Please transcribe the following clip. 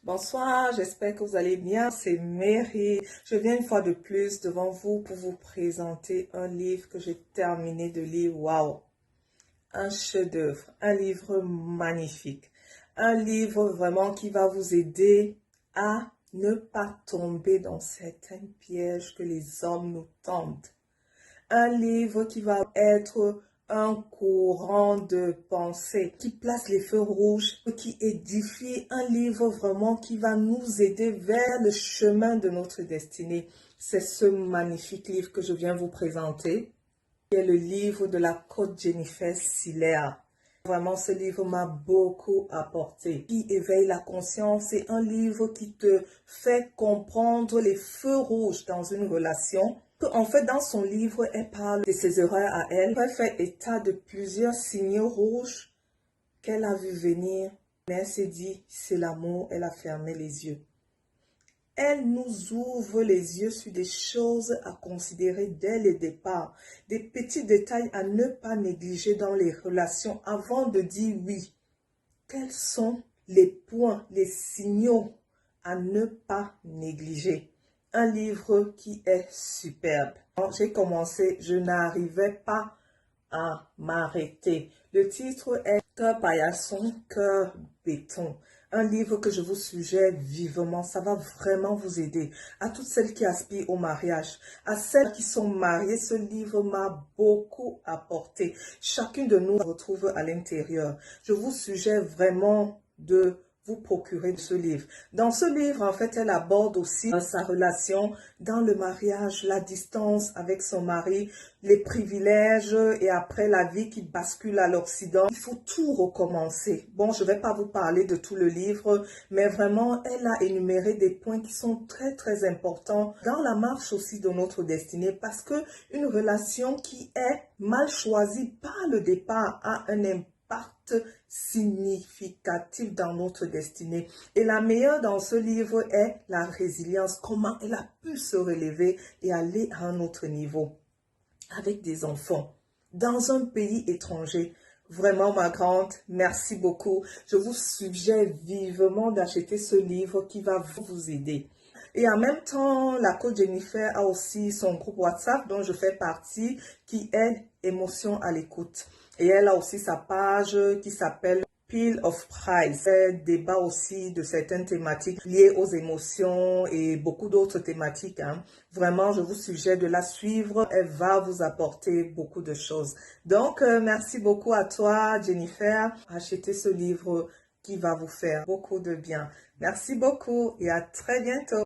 Bonsoir, j'espère que vous allez bien. C'est Mary. Je viens une fois de plus devant vous pour vous présenter un livre que j'ai terminé de lire. Waouh! Un chef-d'œuvre, un livre magnifique. Un livre vraiment qui va vous aider à ne pas tomber dans certains pièges que les hommes nous tendent. Un livre qui va être un courant de pensée, qui place les feux rouges, qui édifie, un livre vraiment qui va nous aider vers le chemin de notre destinée. C'est ce magnifique livre que je viens vous présenter, qui est le livre de la coach Jennifer Siller. Vraiment, ce livre m'a beaucoup apporté. Qui éveille la conscience, c'est un livre qui te fait comprendre les feux rouges dans une relation. En fait, dans son livre, elle parle de ses erreurs à elle. Elle fait état de plusieurs signaux rouges qu'elle a vu venir. Mais elle s'est dit, c'est l'amour, elle a fermé les yeux. Elle nous ouvre les yeux sur des choses à considérer dès le départ, des petits détails à ne pas négliger dans les relations avant de dire oui. Quels sont les points, les signaux à ne pas négliger? Un livre qui est superbe. Quand j'ai commencé, je n'arrivais pas à m'arrêter. Le titre est Cœur paillasson, cœur béton. Un livre que je vous suggère vivement, ça va vraiment vous aider. À toutes celles qui aspirent au mariage, à celles qui sont mariées, ce livre m'a beaucoup apporté. Chacune de nous se retrouve à l'intérieur. Je vous suggère vraiment de vous procurer ce livre. Dans ce livre, en fait, elle aborde aussi sa relation dans le mariage, la distance avec son mari, les privilèges et après la vie qui bascule à l'Occident. Il faut tout recommencer. Bon, je ne vais pas vous parler de tout le livre, mais vraiment, elle a énuméré des points qui sont très importants dans la marche aussi de notre destinée parce que une relation qui est mal choisie par le départ a un impact significatif dans notre destinée. Et la meilleure dans ce livre est la résilience, comment elle a pu se relever et aller à un autre niveau avec des enfants dans un pays étranger. Vraiment, ma grande, merci beaucoup. Je vous suggère vivement d'acheter ce livre qui va vous aider. Et en même temps, la coach Jennifer a aussi son groupe WhatsApp dont je fais partie qui est Émotions à l'écoute. Et elle a aussi sa page qui s'appelle Pile of Price. Elle débat aussi de certaines thématiques liées aux émotions et beaucoup d'autres thématiques. Vraiment, je vous suggère de la suivre. Elle va vous apporter beaucoup de choses. Donc, merci beaucoup à toi, Jennifer. Achetez ce livre qui va vous faire beaucoup de bien. Merci beaucoup et à très bientôt.